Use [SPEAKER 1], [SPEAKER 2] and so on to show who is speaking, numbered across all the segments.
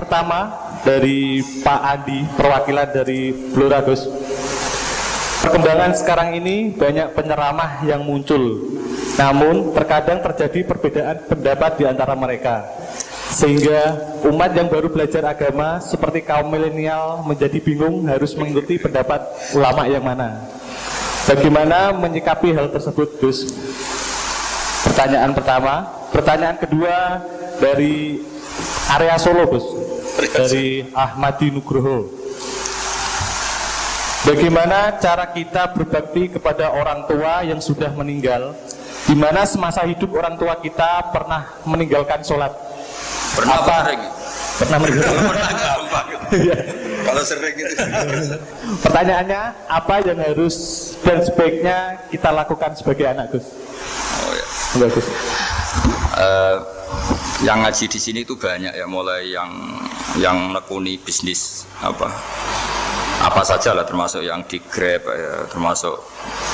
[SPEAKER 1] pertama dari Pak Adi, perwakilan dari Blora Gus. Perkembangan sekarang ini banyak penyeramah yang muncul, namun terkadang terjadi perbedaan pendapat di antara mereka, sehingga umat yang baru belajar agama seperti kaum milenial menjadi bingung harus mengikuti pendapat ulama yang mana. Bagaimana menyikapi hal tersebut, Gus? Pertanyaan pertama. Pertanyaan kedua dari area Solo, Gus, dari Ahmadi Nugroho. Bagaimana cara kita berbakti kepada orang tua yang sudah meninggal, di mana semasa hidup orang tua kita pernah meninggalkan sholat?
[SPEAKER 2] Pernah apa?
[SPEAKER 1] Pernah meninggalkan.
[SPEAKER 2] Kalau sering itu.
[SPEAKER 1] Pertanyaannya, apa yang harus dan sebaiknya kita lakukan sebagai anak, Gus?
[SPEAKER 2] Oh ya.
[SPEAKER 1] Bagus.
[SPEAKER 2] Yang ngaji di sini itu banyak ya, mulai yang nekuni bisnis apa saja lah, termasuk yang di Grab ya, termasuk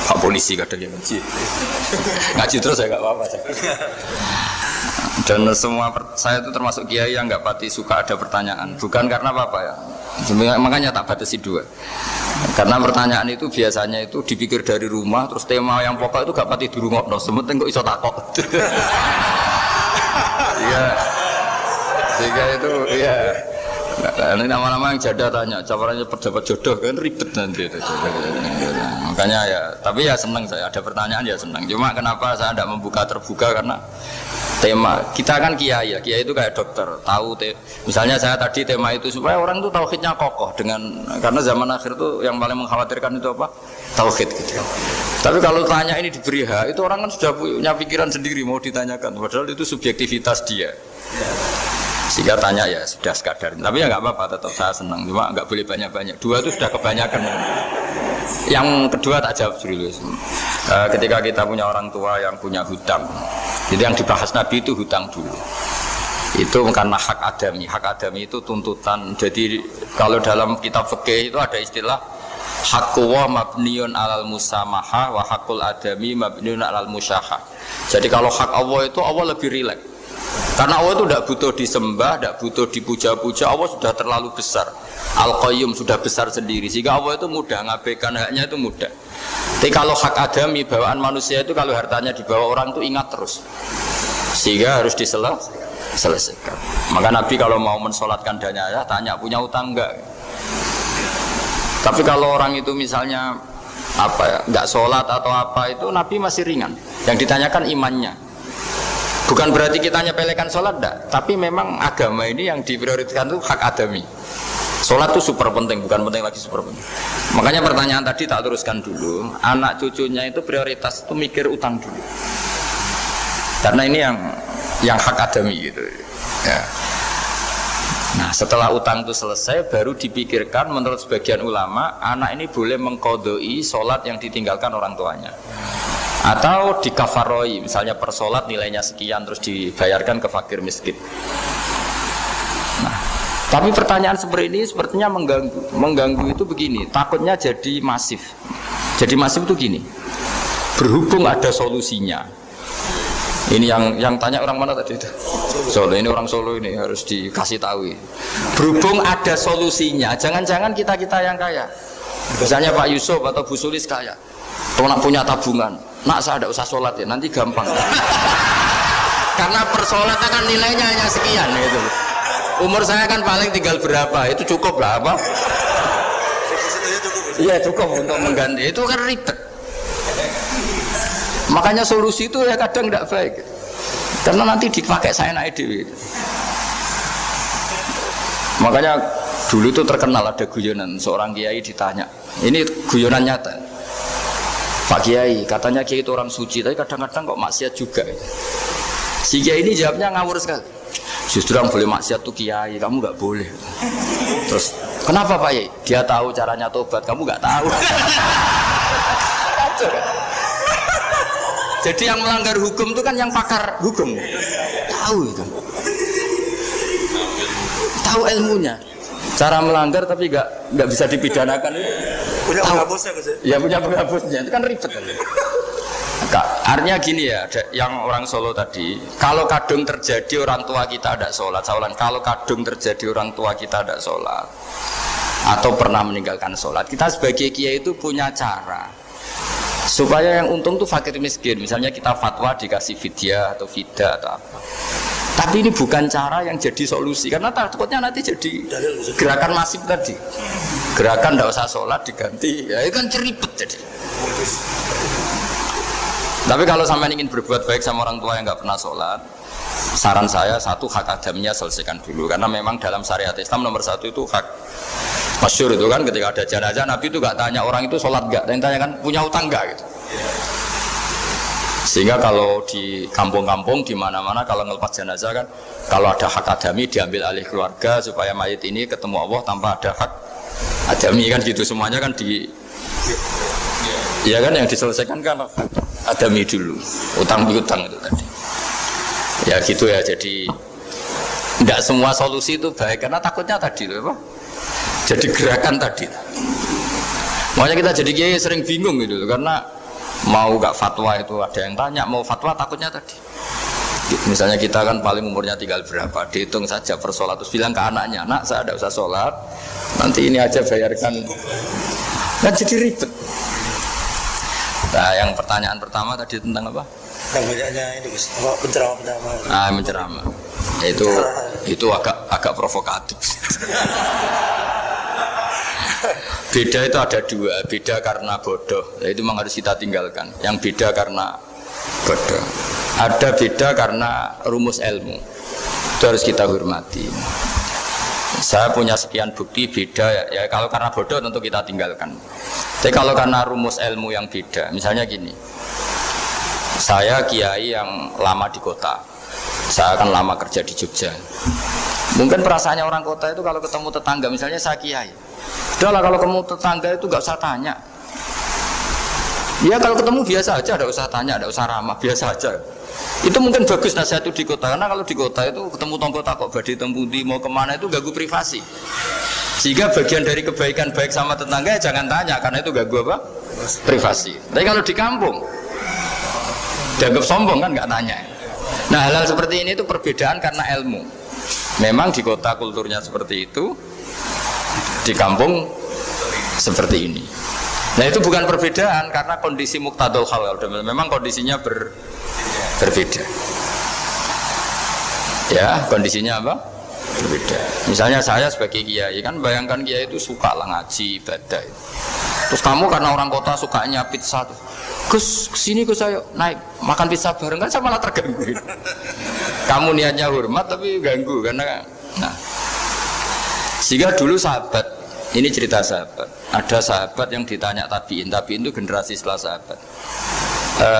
[SPEAKER 2] Pak Polisi kadang yang ngaji terus ya nggak apa-apa. Dan semua saya itu termasuk kiai yang nggak pati suka ada pertanyaan, bukan karena apa-apa ya, makanya tak batasi dua. Karena pertanyaan itu biasanya itu dipikir dari rumah, terus tema yang pokok itu gak pati di rumah, no, sementing kok iso takok. Iya, sehingga itu ya. Ini nama-nama yang jada tanya, cawarannya pejabat jodoh kan ribet nanti itu. Makanya ya, tapi ya senang saya ada pertanyaan ya senang. Cuma kenapa saya tidak membuka terbuka, karena tema kita kan kiai ya, kiai itu kayak dokter, tahu misalnya saya tadi tema itu supaya orang itu tauhidnya kokoh karena zaman akhir itu yang paling mengkhawatirkan itu apa? Tauhid gitu. Tapi kalau tanya ini diberi hak, itu orang kan sudah punya pikiran sendiri mau ditanyakan, padahal itu subjektivitas dia. Sehingga tanya ya sudah sekadar, tapi ya nggak apa-apa, tetap saya senang, cuma nggak boleh banyak-banyak. Dua itu sudah kebanyakan. Yang kedua tak jawab dulu. Ketika kita punya orang tua yang punya hutang, jadi yang dibahas Nabi itu hutang dulu. Itu karena hak adami. Hak adami itu tuntutan. Jadi kalau dalam kitab fikih itu ada istilah haqqu wa mabniun alal musamaha wa haqqul adami mabniun alal musyahah. Jadi kalau hak Allah itu Allah lebih rileks. Karena Allah itu tidak butuh disembah, tidak butuh dipuja-puja, Allah sudah terlalu besar. Al-Qayyum sudah besar sendiri, sehingga Allah itu mudah, ngabaikan haknya itu mudah. Tapi kalau hak adami, bawaan manusia itu kalau hartanya dibawa orang itu ingat terus, sehingga harus diselesaikan. Maka Nabi kalau mau mensolatkan dananya, tanya punya utang enggak. Tapi kalau orang itu misalnya enggak sholat atau apa, itu Nabi masih ringan. Yang ditanyakan imannya. Bukan berarti kita nyepelekan sholat, enggak. Tapi memang agama ini yang diprioritaskan itu hak adami. Sholat itu super penting, bukan penting lagi super penting. Makanya pertanyaan tadi tak teruskan dulu. Anak cucunya itu prioritas itu mikir utang dulu. Karena ini yang hak adami gitu. Ya. Nah setelah utang itu selesai, baru dipikirkan menurut sebagian ulama, anak ini boleh mengkodoi sholat yang ditinggalkan orang tuanya. Atau dikafaroi, misalnya per sholat nilainya sekian terus dibayarkan ke fakir miskin. Nah, tapi pertanyaan seperti ini sepertinya mengganggu itu begini, takutnya jadi masif. Jadi masif itu gini, berhubung ada solusinya. Ini yang tanya orang mana tadi itu? Solo, ini orang Solo ini harus dikasih tahu. Berhubung ada solusinya, jangan-jangan kita yang kaya. Misalnya Pak Yusuf atau Bu Sulis kaya, nak punya tabungan. Nak saya tidak usah sholat ya, nanti gampang. Karena per sholat kan nilainya hanya sekian gitu. Umur saya kan paling tinggal berapa, itu cukup lah apa? Iya cukup untuk mengganti, itu kan ribet. Makanya solusi itu ya kadang tidak baik. Karena nanti dipakai saya naik dewi. Makanya dulu itu terkenal ada guyonan, seorang kiai ditanya, ini guyonan nyata. Pak Kiai, katanya Kiai itu orang suci, tapi kadang-kadang kok maksiat juga. Si Kiai ini jawabnya ngawur sekali. Justru yang boleh maksiat tuh Kiai, kamu nggak boleh. Terus, kenapa Pak Kiai? Dia tahu caranya tobat, kamu nggak tahu. Jadi yang melanggar hukum itu kan yang pakar hukum. Tahu itu. Tahu ilmunya. Cara melanggar tapi nggak bisa dipidanakan.
[SPEAKER 3] Punya penghapusnya, Gus?
[SPEAKER 2] Ya punya penghapusnya, itu kan ribet. Artinya gini ya, yang orang Solo tadi, kalau kadung terjadi orang tua kita ada sholat, saya ulang, kalau kadung terjadi orang tua kita ada sholat atau pernah meninggalkan sholat, kita sebagai kiai itu punya cara supaya yang untung tuh fakir miskin. Misalnya kita fatwa dikasih fidyah atau fida atau apa. Tapi ini bukan cara yang jadi solusi, karena takutnya nanti jadi gerakan masif tadi. Gerakan tidak usah sholat diganti, ya itu kan ceribet jadi. Tapi kalau sampai ingin berbuat baik sama orang tua yang nggak pernah sholat, saran saya satu, hak adamnya selesaikan dulu, karena memang dalam syariat Islam nomor satu itu hak masyhur itu kan, ketika ada jenazah Nabi itu nggak tanya orang itu sholat nggak, tapi tanya kan punya utang nggak gitu. Sehingga kalau di kampung-kampung di mana-mana kalau ngelepas jenazah kan, kalau ada hak adami diambil alih keluarga supaya mayit ini ketemu Allah tanpa ada hak adami kan gitu, semuanya kan di ya kan yang diselesaikan kan adami dulu, utang piutang itu tadi. Ya gitu ya, jadi tidak semua solusi itu baik karena takutnya tadi loh apa? Jadi gerakan tadi. Makanya kita jadi kiai sering bingung gitu loh, karena mau gak fatwa itu ada yang tanya, mau fatwa takutnya tadi. Misalnya kita kan paling umurnya tinggal berapa, dihitung saja per sholat, terus bilang ke anaknya, nak saya tidak usah sholat, nanti ini aja bayarkan, kan jadi ribet. Nah, yang pertanyaan pertama tadi tentang apa?
[SPEAKER 3] Tentang bedanya ini Gus, penceramah.
[SPEAKER 2] Menceramah. Itu agak provokatif. Beda itu ada dua, beda karena bodoh, itu memang harus kita tinggalkan. Yang beda karena bodoh. Ada beda karena rumus ilmu, itu harus kita hormati. Saya punya sekian bukti beda ya kalau karena bodoh tentu kita tinggalkan. Tapi kalau karena rumus ilmu yang beda, misalnya gini, saya kiai yang lama di kota, saya akan lama kerja di Jogja. Mungkin perasaannya orang kota itu kalau ketemu tetangga, misalnya saya kiai, udahlah kalau ketemu tetangga itu gak usah tanya. Ya kalau ketemu biasa aja, gak usah tanya, gak usah ramah, biasa aja. Itu mungkin bagus nasihat itu di kota, karena kalau di kota itu ketemu tonggo takok badhe tempundi mau kemana itu ganggu privasi. Sehingga bagian dari kebaikan baik sama tetangga ya jangan tanya, karena itu ganggu apa? Privasi. Tapi kalau di kampung dianggap sombong kan nggak tanya. Nah hal-hal seperti ini itu perbedaan karena ilmu. Memang di kota kulturnya seperti itu, di kampung seperti ini. Nah itu bukan perbedaan karena kondisi muqtadul hal, memang kondisinya berbeda. Ya kondisinya apa? Berbeda. Misalnya saya sebagai kiai kan, bayangkan kiai itu suka lah ngaji ibadah. Terus kamu karena orang kota sukanya pizza tuh, Gus kesini Gus saya naik makan pizza bareng, kan saya malah terganggu. Kamu niatnya hormat tapi ganggu karena nah. Sehingga dulu sahabat, ini cerita sahabat, ada sahabat yang ditanya tabiin itu generasi setelah sahabat.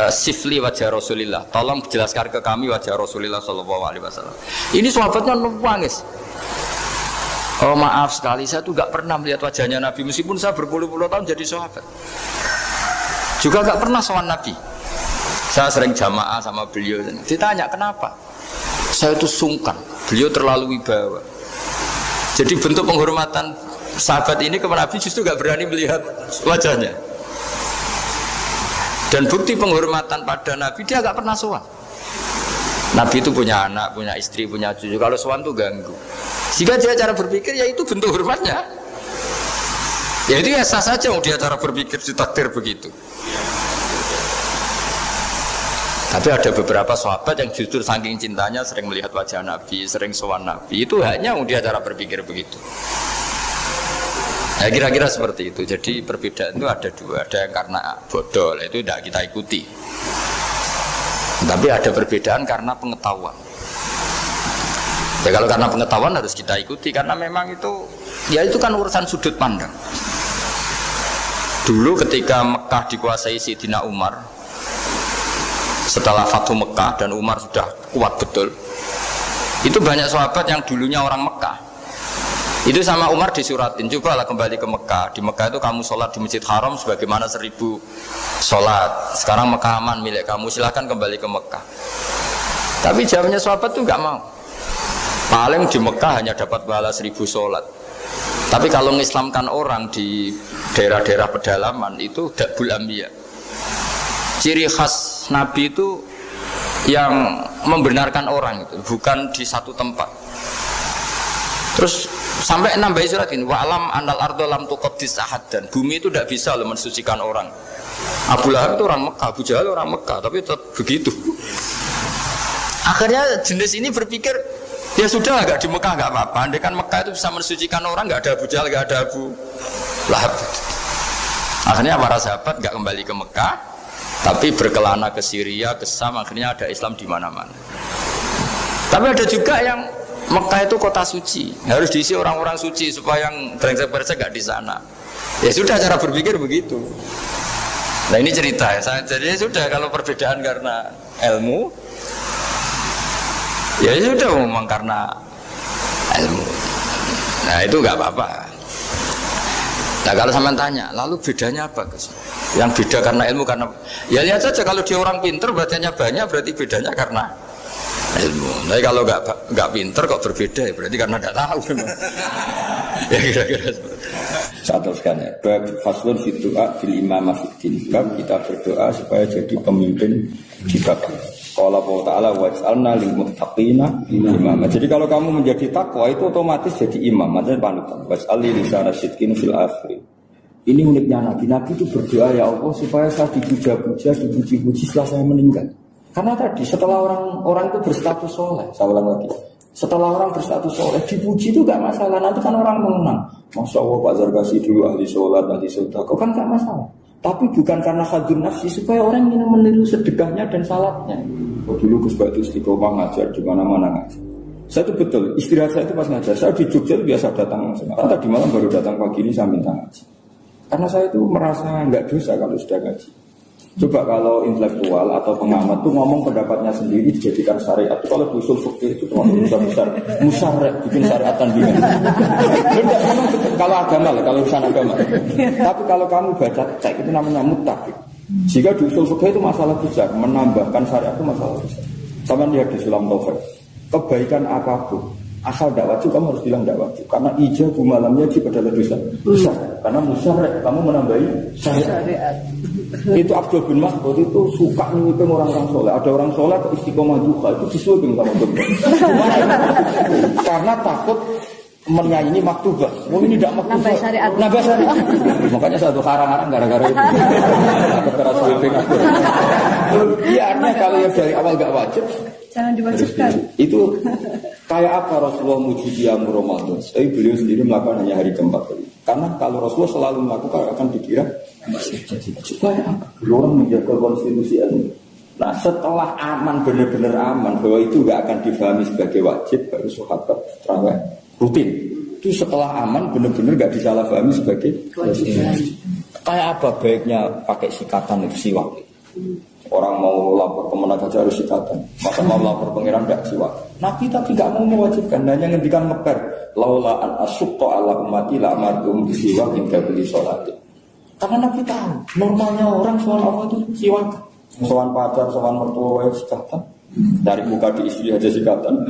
[SPEAKER 2] Sifli wajah Rasulillah, tolong jelaskan ke kami wajah Rasulillah Shallallahu Alaihi Wasallam. Ini sahabatnya nangis. Oh maaf sekali, saya tuh gak pernah melihat wajahnya Nabi, meskipun saya berpuluh-puluh tahun jadi sahabat. Juga gak pernah sowan Nabi. Saya sering jamaah sama beliau. Ditanya kenapa? Saya itu sungkan. Beliau terlalu wibawa. Jadi bentuk penghormatan sahabat ini kepada Nabi justru gak berani melihat wajahnya. Dan bukti penghormatan pada Nabi, dia gak pernah sowan. Nabi itu punya anak, punya istri, punya cucu. Kalau sowan itu ganggu. Jika dia cara berpikir, ya itu bentuk hormatnya. Ya itu ya sah saja dia cara berpikir ditakdir begitu. Tapi ada beberapa sahabat yang justru saking cintanya sering melihat wajah Nabi, sering sowan Nabi. Itu hanya dia cara berpikir begitu. Ya kira-kira seperti itu. Jadi perbedaan itu ada dua, ada yang karena bodoh, itu tidak kita ikuti. Tapi ada perbedaan karena pengetahuan. Ya kalau karena pengetahuan harus kita ikuti, karena memang itu, ya itu kan urusan sudut pandang. Dulu ketika Mekah dikuasai Sayyidina Umar, setelah Fathu Mekah dan Umar sudah kuat betul, itu banyak sahabat yang dulunya orang Mekah. Itu sama Umar disuratin, cobalah kembali ke Mekah. Di Mekah itu kamu sholat di Masjid Haram sebagaimana 1000 sholat. Sekarang Mekah aman milik kamu, silahkan kembali ke Mekah. Tapi jawabnya sahabat tuh gak mau. Paling di Mekah hanya dapat pahala 1000 sholat. Tapi kalau mengislamkan orang di daerah-daerah pedalaman itu dakbul anbiya. Ciri khas Nabi itu yang membenarkan orang itu, bukan di satu tempat. Terus sampai nambahi surat ini, wa alam anal ardo lam tuqaddis ahad, dan bumi itu tidak bisa loh mensucikan orang. Abu Lahab itu orang Mekah, Abu Jahal orang Mekah, tapi tetap begitu. Akhirnya jenis ini berpikir, ya sudah nggak di Mekah nggak apa-apa. Andai kan Mekah itu bisa mensucikan orang, nggak ada Abu Jahal, nggak ada Abu Lahab. Akhirnya para sahabat nggak kembali ke Mekah, tapi berkelana ke Syria, ke Sam. Akhirnya ada Islam di mana-mana. Tapi ada juga yang Mekah itu kota suci, harus diisi orang-orang suci supaya yang brengsek-brengsek nggak di sana. Ya sudah, cara berpikir begitu. Nah ini cerita ya. Jadi sudah, kalau perbedaan karena ilmu, ya sudah memang karena ilmu. Nah itu nggak apa-apa. Nah kalau sampean tanya, lalu bedanya apa Gus? Yang beda karena ilmu karena, ya lihat saja kalau dia orang pinter bacanya banyak, berarti bedanya karena ilmu. Tapi kalau nggak pinter kok berbeda, ya berarti karena nggak tahu. Ya kira-kira.
[SPEAKER 4] Saya teruskan ya. Bab faslun fi du'a bil imamah fiddin. Bab kita berdoa supaya jadi pemimpin di bab. Qala Allah Ta'ala waj'alna lil muttaqina imama. Jadi kalau kamu menjadi takwa itu otomatis jadi imam, maksudnya panutan. Waj'alni lisana sidqin fil akhir. Ini uniknya Nabi. Nabi itu berdoa, ya Allah supaya saya dipuja-puja, dipuji-puji setelah saya meninggal. Karena tadi setelah orang itu berstatus soleh, saya ulang lagi. Setelah orang berstatus soleh, dipuji itu gak masalah. Nanti kan orang mengenang, Masya Allah Pak Zarkasi dulu ahli sholat, ahli sedekah, kan gak masalah. Tapi bukan karena khadun nafsi, supaya orang ingin meniru sedekahnya dan salatnya. Oh, dulu Gus Batu istiqomah ngajar di mana-mana ngajar. Saya itu betul, istirahat saya itu pas ngajar. Saya di Jogja itu biasa datang langsung. Karena tadi malam baru datang pagi ini saya minta ngaji. Karena saya itu merasa nggak dosa kalau sudah ngaji. Coba kalau intelektual atau pengamat tuh ngomong pendapatnya sendiri dijadikan syariat. Kalau usul fikih itu cuma besar-besar musyarek bikin syariatan bingung. Kalau agama lah, kalau urusan agama. Tapi kalau kamu baca cek itu namanya muttafik. Jika di usul fikih itu masalah besar, menambahkan syariat itu masalah besar. Sama lihat di Sulam Taufik. Kebaikan apapun asal tidak wajib, kamu harus bilang tidak wajib. Karena ijabu malamnya jika adalah dosa besar. Karena musyarek, kamu menambahi syariat. Itu Abdul bin Mas'ud itu suka mengikuti orang-orang soleh. Ada orang soleh istiqomah juga itu disuapin sama dokter. Karena takut menyanyi maktubah. Oh ini tidak maktubah. Nambah syariat. Makanya satu harang-harang gara-gara itu. Keras sweeping. Iya, artinya kalau yang dari awal gak wajib,
[SPEAKER 5] jangan diwajibkan.
[SPEAKER 4] Itu kayak apa Rasulullah muji qiyamul Ramadan? Tapi beliau sendiri melakukan hanya hari keempat kali. Karena kalau Rasulullah selalu melakukan akan dikira supaya apa? Orang menjaga konstitusi ilmu. Nah setelah aman, benar-benar aman bahwa itu gak akan difahami sebagai wajib, baru sahabat terawih rutin. Itu setelah aman, benar-benar gak disalahfahami sebagai wajib. Kayak apa baiknya pakai sikatan itu siwak? Orang mau lapor kemenang saja harus sikatan. Masa mau lapor pangeran tidak siwak. Nabi tapi gak mau mewajibkan, hanya ngendikan ngeper. Laula an asyukto ala umati la amartum bisiwak hingga beli sholat. Karena Nabi tahu normalnya orang soal Allah itu siwak. Soal pacar, soal mertua sikatan. Dari muka di istri aja sikatan.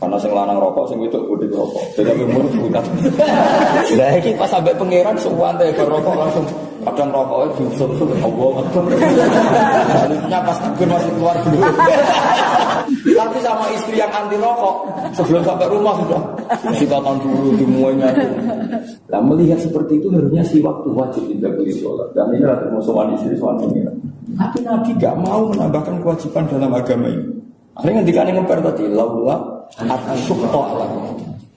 [SPEAKER 4] Karena sing lanang rokok, sing wedok kudu rokok. Jadi umur bukan. Lah iki pas sampai pangeran sowan teh rokok langsung kadang rokoknya diusut-usut Allah Akbar. Selanjutnya pas tegur masih keluar dulu. Tapi sama istri yang anti rokok sebelum sampai rumah sudah sikatan dulu dimuainya. Nah melihat seperti itu harusnya si waktu wajib tidak boleh sholat. Dan ini adalah soal istri soal pangeran. Tapi Nabi gak mau menambahkan kewajiban dalam agama ini. Akhirnya ketika ini ngeper tadi laula at-sukta ala.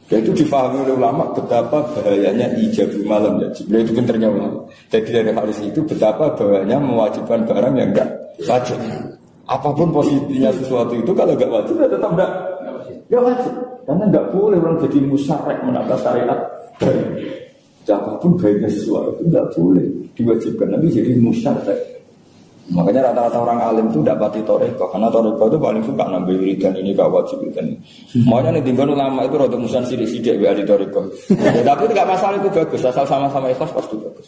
[SPEAKER 4] Yaitu difahami oleh ulama betapa bahayanya ijabu malam ya. Jadi itu pinternya ulama. Jadi dari hadis itu betapa bahayanya mewajibkan barang yang enggak wajib. Apapun positifnya sesuatu itu kalau enggak wajib ya tetap enggak wajib. Karena enggak boleh orang jadi musyarek menambah syariat. Apapun baiknya sesuatu itu enggak boleh diwajibkan. Nanti jadi musyarek. Makanya rata-rata orang alim itu tidak pati toreko, karena toreko itu paling suka nambah wiridan ini gak wajib wiridan ini. Makanya nih tinggal ulama itu rada musan sidik-sidik di toreko. Ya, tapi itu gak masalah, itu bagus, asal sama-sama ikhlas pasti bagus.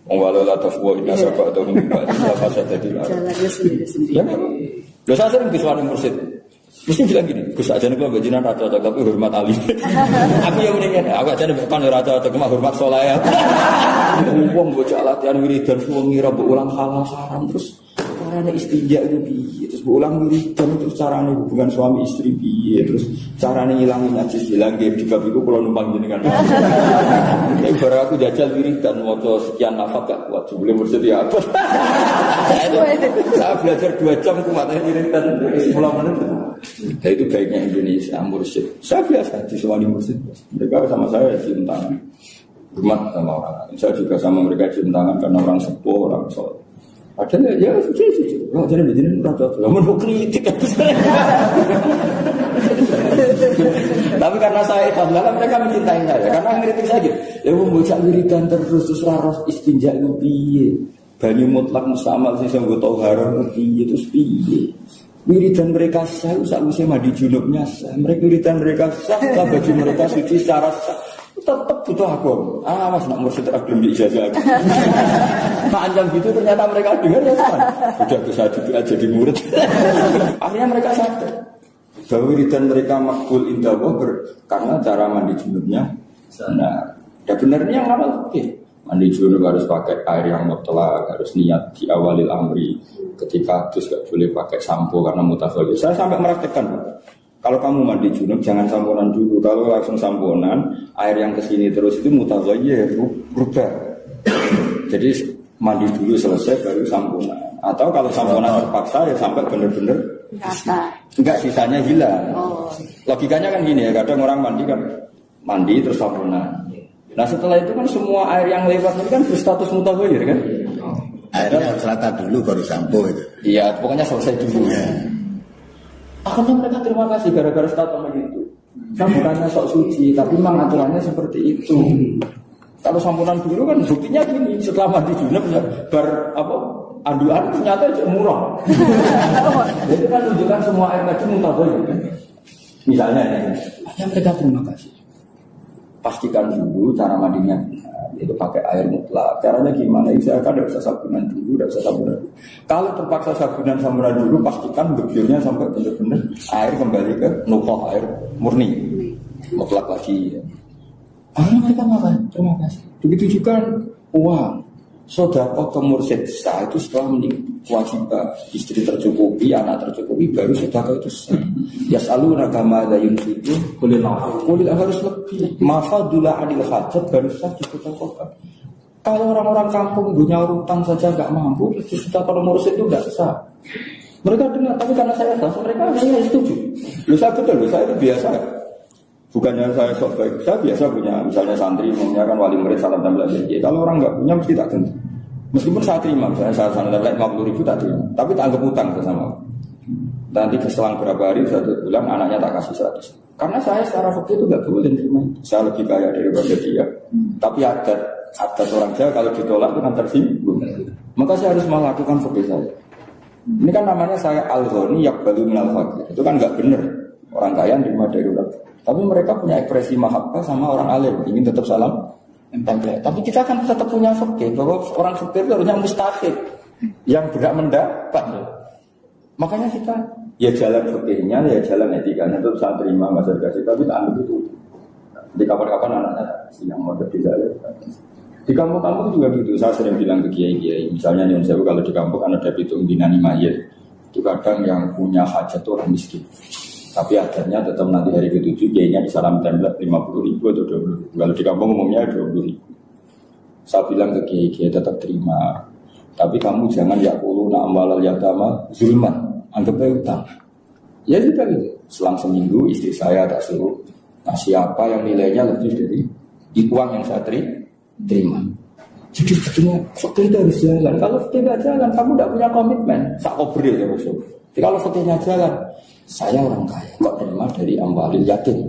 [SPEAKER 4] Walau la tafwa inna sabak atau mimba itu apa saja di luar.
[SPEAKER 5] Jalannya sendiri-sendiri.
[SPEAKER 4] Ya memang. Loh saya sering disuani mursid. Mesti bilang gini, Gus aja nih kalau bajinan raja tapi hormat Ali. Aku yang mendingan, aku aja nih bukan raja cuma hormat soleh ya. Uang bocah latihan wiridan suami rabu ulang halal haram terus caranya istinja itu piye, terus ulang wiridan terus caranya hubungan suami istri piye, terus caranya ngilangin najis hilang game di bab itu kalau numpang jenengan. Ini baru aku jajal wiridan moco sekian nafas gak kuat, sebelum bersedia apa? Saya belajar 2 jam aku matanya wiridan 10 menit. Nah, itu baiknya Indonesia mursyid. Saya biasa di semua mursyid. Mereka sama saya cium tangan, hormat sama orang. Saya juga sama mereka cium tangan karena orang sepuh, orang soleh. Padahal ya suci. Oh, jadi begini rata tuh. Mau kritik. Tapi karena saya ikhlas, mereka mencintai saya. Karena ngeritik saya gitu. Ya mau bocah wiridan terus raros istinja itu piye. Bani mutlak mustamal sih saya tau haram piye terus piye. Wiridan mereka sah, usah mandi junubnya sah. Wiridan mereka sah, baju mereka suci secara sah. Tetap butuh aku. Mas nak mursyid belum diijazah. Panjang gitu ternyata mereka dengar ya kan. Sudah bisa juga jadi murid. Akhirnya mereka sadar bahwa wiridan mereka makbul indah karena cara mandi junubnya. Nah, ya benarnya yang awal oke. Mandi junub harus pakai air yang mutlak, harus niat di awalil amri. Ketika terus gak boleh pakai sampo karena mutakhallil. Saya sampai meraktekkan. Kalau kamu mandi junub jangan samponan dulu. Kalau langsung samponan, air yang kesini terus itu mutaghayir, berubah. Jadi mandi dulu selesai baru samponan. Atau kalau samponan terpaksa ya sampai benar-benar enggak sisanya hilang. Logikanya kan gini ya, kadang orang mandi terus samponan. Nah setelah itu kan semua air yang lewat ini kan berstatus mutaghayir kan?
[SPEAKER 6] Airnya harus rata dulu baru sampo itu.
[SPEAKER 4] Iya, pokoknya selesai dulu. Akhirnya mereka terima kasih gara-gara statement itu. Sampunannya sok suci, tapi memang aturannya seperti itu. Kalau sampunan dulu kan buktinya gini, setelah mandi junub ya anduan ternyata murah. Jadi kan tunjukkan semua air tadi mutaghayir kan. Misalnya ya, mereka terima kasih. Pastikan dulu cara mandinya itu pakai air mutlak. Caranya gimana? Saya kan tidak usah sabunan dulu, tidak usah sabunan dulu. Kalau terpaksa sabunan dulu, pastikan gebyurnya sampai benar-benar air kembali ke nukoh air murni, mutlak lagi. Akhirnya mereka makan, terima kasih. Begitu juga uang, sedekah ke mursyid sah itu setelah kewajiban istri tercukupi, anak tercukupi, baru sedekah itu sah. Yas'aluna kama la yunfiqun qul harus lebih. Mafadula adil hajat baru sah disedekahkan. Kalau orang-orang kampung punya utang saja enggak mampu, sedekah ke mursyid itu enggak sah. Mereka dengar, tapi karena saya tahu mereka hanya setuju. Saya betul, saya itu biasa. Bukannya saya sok baik, saya biasa punya misalnya santri umumnya kan wali murid salam tempel aja. Kalau orang enggak punya mesti tak tentu. Meskipun saya terima, misalnya saya salam tempel 50.000 tak terima, tapi tak anggap utang sama. Nanti selang berapa hari 1 bulan anaknya tak kasih 100. Karena saya secara fikih itu enggak boleh terima. Saya lebih kaya daripada dia. Tapi adat orang Jawa kalau ditolak itu kan tersinggung. Maka saya harus melakukan fikih saya. Ini kan namanya saya al-ghani yaqbalu minal faqir. Itu kan enggak benar. Orang kaya nerima dari orang. Tapi mereka punya ekspresi mahabbah sama orang alim, ingin tetap salam tempel. Tapi kita kan tetap punya fikih bahwa orang fikih itu harusnya mustahil, yang berhak mendapat. Makanya kita ya jalan fikihnya, ya jalan etikanya itu saya terima masyarakat kasih, tapi tak ambil itu. Di kapan-kapan anaknya yang mau di saya. Di kampung-kampung juga gitu. Saya sering bilang ke kiai-kiai, misalnya Nyon Sewu kalau di kampung kan ada pitung dinani mayit. Itu kadang yang punya hajat itu orang miskin. Tapi akhirnya tetap nanti hari ke-7 kiainya disalam tempel 50.000 atau 20.000. Kalau di kampung umumnya 20.000. Saya bilang ke kiai tetap terima. Tapi kamu jangan yaquluna amwalal yatama zulman, anggapnya utang. Ya juga gitu. Selang seminggu istri saya tak suruh ngasih apa yang nilainya lebih dari uang yang saya terima. Jadi sebetulnya fakir itu harus jalan. Kalau fakir tidak jalan, kamu tidak punya komitmen. Sak kobril ya Rasul. Jadi kalau fakirnya jalan, saya orang kaya, kok terima dari amwalil yatim.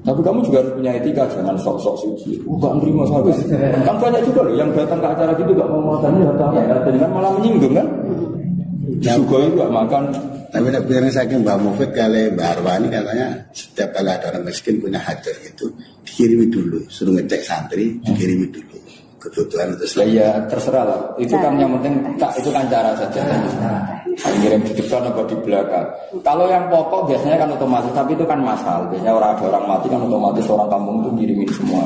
[SPEAKER 4] Tapi kamu juga harus punya etika, jangan sok-sok suci. Gak nerima saya. Kan banyak juga loh yang datang ke acara gitu gak mau makan hartanya, dengan malah menyinggung kan. Sugoi gak makan.
[SPEAKER 6] Tapi biasanya saya ke Mbak Mufid kali Mbak Arwani katanya setiap kali ada orang miskin punya hajat gitu, dikirimi dulu, suruh ngecek santri, dikirimi dulu kebutuhan itu.
[SPEAKER 4] Ya terserah lah. Itu kan yang penting itu kan cara saja. Ngirim di depan atau di belakang. Kalau yang pokok biasanya kan otomatis, tapi itu kan masal. Biasanya ada orang mati kan otomatis orang kampung itu ngirimin semua.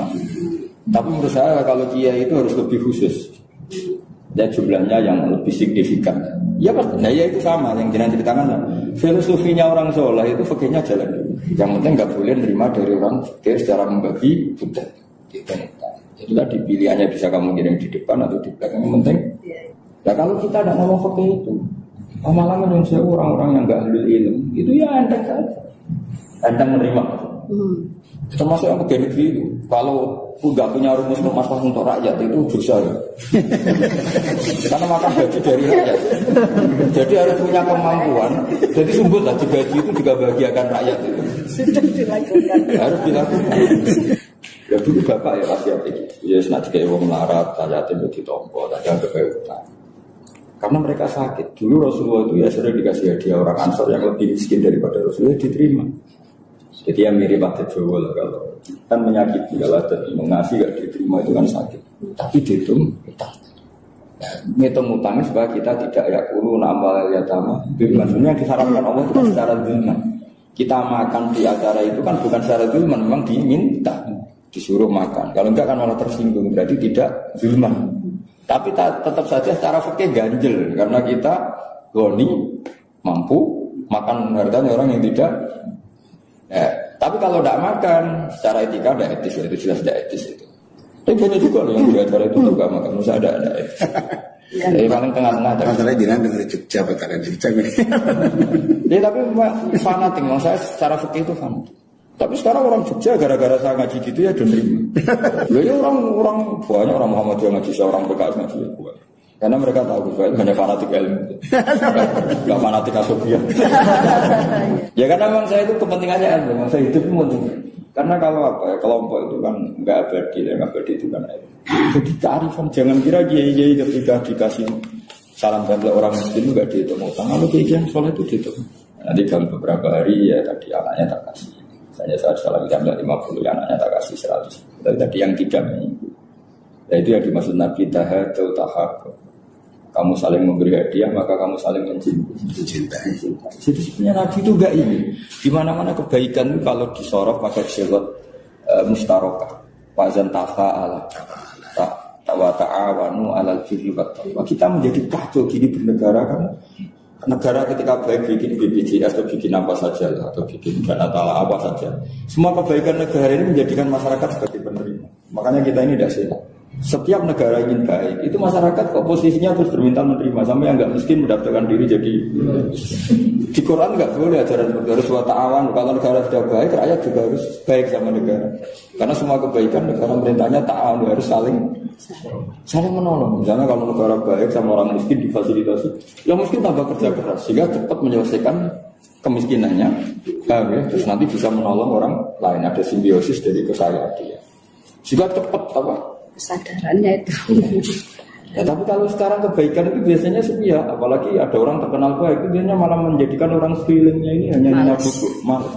[SPEAKER 4] Tapi menurut saya kalau kiai itu harus lebih khusus. ya jumlahnya yang lebih signifikan. Ya pasti, nah ya itu sama yang jenengan ceritakan. Filosofinya orang soleh itu fakirnya jalan dulu. Yang penting nggak boleh nerima dari orang fakir secara membagi budak. Itu tadi pilihannya bisa kamu kirim di depan atau di belakang. Yang penting. Nah kalau kita tidak ngomong fakir itu, lama-lama yang orang-orang yang nggak ahli ilmu itu ya enteng saja, enteng menerima. Termasuk yang pegawai negeri itu, kalau nggak punya rumus masalah untuk rakyat itu dosa ya. Karena makan gaji dari rakyat. Jadi harus punya kemampuan. Jadi sumber gaji itu juga bahagiakan rakyat itu.
[SPEAKER 5] Sudah dilakukan.
[SPEAKER 4] Harus dilakukan. Ya dulu bapak ya wasiat itu. Ya senang jika wong melarat, rakyat itu ditompo, ada kebetulan. Karena mereka sakit. Dulu Rasulullah itu ya sering dikasih hadiah orang Ansor yang lebih miskin daripada Rasulullah diterima. Jadi yang mirip ada Jawa lah kalau kan menyakiti kalau ada mengasih gak diterima itu kan sakit. Tapi dihitung utang. Ngitung utangnya supaya kita tidak yakulu nama yatama. Maksudnya disarankan Allah itu secara zulman. Kita makan di acara itu kan bukan secara zulman, memang diminta disuruh makan. Kalau enggak kan malah tersinggung, berarti tidak zulman. Tapi tetap saja secara fikih ganjel karena kita goni mampu makan hartanya orang yang tidak. Tapi kalau tidak makan secara etika tidak etis, itu jelas tidak etis itu. Tapi banyak juga loh yang di acara itu juga makan, masa ada etis. Jadi paling tengah-tengah.
[SPEAKER 6] Masalahnya jangan dengar Jogja betara di Jogja.
[SPEAKER 4] Ya tapi fanatik, saya secara fikih itu fanatik. Tapi sekarang orang Jogja gara-gara saya ngaji gitu ya menerima. Loh ya orang banyak orang Muhammadiyah ngaji, orang PKS ngaji ya buat. Karena mereka tahu bahwa hanya fanatik ilmu, nggak fanatik asobian. Ya karena memang saya itu kepentingannya ilmu, memang saya hidup penting. Karena kalau apa ya kelompok itu kan nggak abadi, yang abadi itu kan ilmu. Jadi kearifan, jangan kira kiai ketika dikasih salam tempel orang miskin itu nggak dihitung utang. Kalau kiai yang soleh itu dihitung. Nanti dalam beberapa hari ya tadi anaknya tak kasih. Misalnya saat salam tempel 50, anaknya tak kasih 100. Tadi yang tidak mengikut. Nah itu yang dimaksud Nabi tahadu tahab. Kamu saling memberi hadiah maka kamu saling mencintai. Jadi sebenarnya Nabi itu enggak ini. Di mana-mana kebaikan itu kalau disorot pakai silat mustarokah, wazan tafa'ala, ta'awanu alal birri wat taqwa. Kita menjadi kacau gini bernegara kan. Negara ketika baik bikin BPJS atau bikin apa saja lah, atau bikin dana tala apa saja. Semua kebaikan negara ini menjadikan masyarakat sebagai penerima. Makanya kita ini tidak sehat. Setiap negara ingin baik, itu masyarakat kok posisinya terus berminta menerima. Sampai yang nggak miskin mendaftarkan diri jadi. Di Quran nggak boleh ajaran seperti harus wa ta'awan. Kalau negara sudah baik, rakyat juga harus baik sama negara. Karena semua kebaikan negara perintahnya ta'awan, harus saling menolong. Misalnya kalau negara baik sama orang miskin difasilitasi, yang miskin tambah kerja keras sehingga cepat menyelesaikan kemiskinannya. Terus nanti bisa menolong orang lain. Ada simbiosis dari kekayaan dia. Sehingga cepat apa?
[SPEAKER 5] Kesadarannya itu.
[SPEAKER 4] Ya tapi kalau sekarang kebaikan itu biasanya sepihak, apalagi ada orang terkenal baik itu biasanya malah menjadikan orang sekelilingnya ini hanya nyabuk, malas.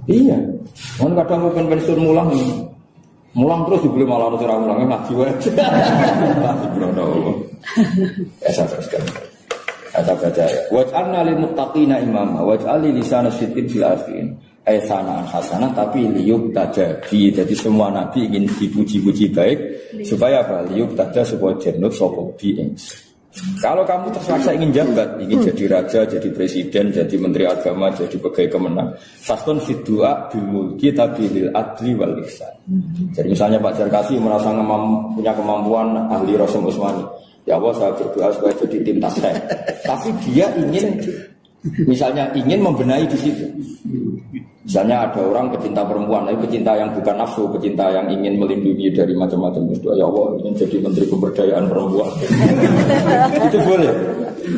[SPEAKER 4] Iya. Kan kadang mau pensiun mulang terus dibeli malah harus orang mulangnya ngaji wae. Ya saya teruskan. Kata baca ya. Waj'alna lil muttaqina imama waj'al li lisana sidqin fil akhirin. Sanaan hasanah tapi liyuk tajadi. Jadi semua nabi ingin dipuji-puji baik supaya apa? Liyuk tada supaya jenut sopo biing. Kalau kamu terpaksa ingin jabat, ingin jadi raja, jadi presiden, jadi menteri agama, jadi pegawai kemenang, fastun fid du'a bil mulki tapi lil adli wal ihsan. Jadi misalnya Pak Jarkasi merasa punya kemampuan ahli Rasul Utsmani. Ya Allah saya berdoa supaya jadi tim tasreh. Tapi dia ingin misalnya ingin membenahi di situ. Misalnya ada orang pecinta perempuan, tapi pecinta yang bukan nafsu, pecinta yang ingin melindungi dari macam-macam berdoa. Ya Allah ingin jadi menteri pemberdayaan perempuan. Itu boleh.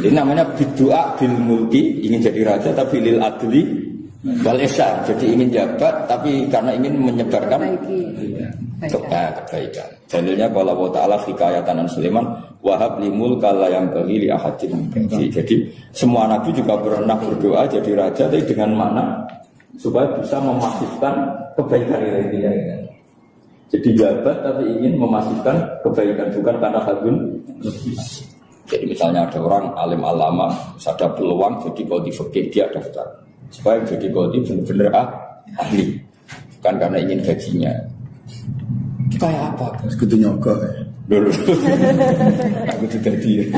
[SPEAKER 4] Ini namanya berdoa bil mulki, ingin jadi raja tapi lil adli wal ihsan. Jadi ingin jabat tapi karena ingin menyebarkan kebaikan. Dalilnya kalau Allah Ta'ala hikayatan Sulaiman wahab limul kala yang bagi li ahadin. Jadi semua nabi juga pernah berdoa jadi raja tapi dengan mana supaya bisa memasifkan kebaikan ini. Jadi jabat tapi ingin memasifkan kebaikan bukan karena hadun. Jadi misalnya ada orang alim alama, ada peluang jadi qadhi fikih dia daftar. Supaya jadi qadhi benar-benar ahli. Bukan karena ingin gajinya. Kayak apa?
[SPEAKER 6] Kudu nyogok.
[SPEAKER 4] Loh, aku sudah dia.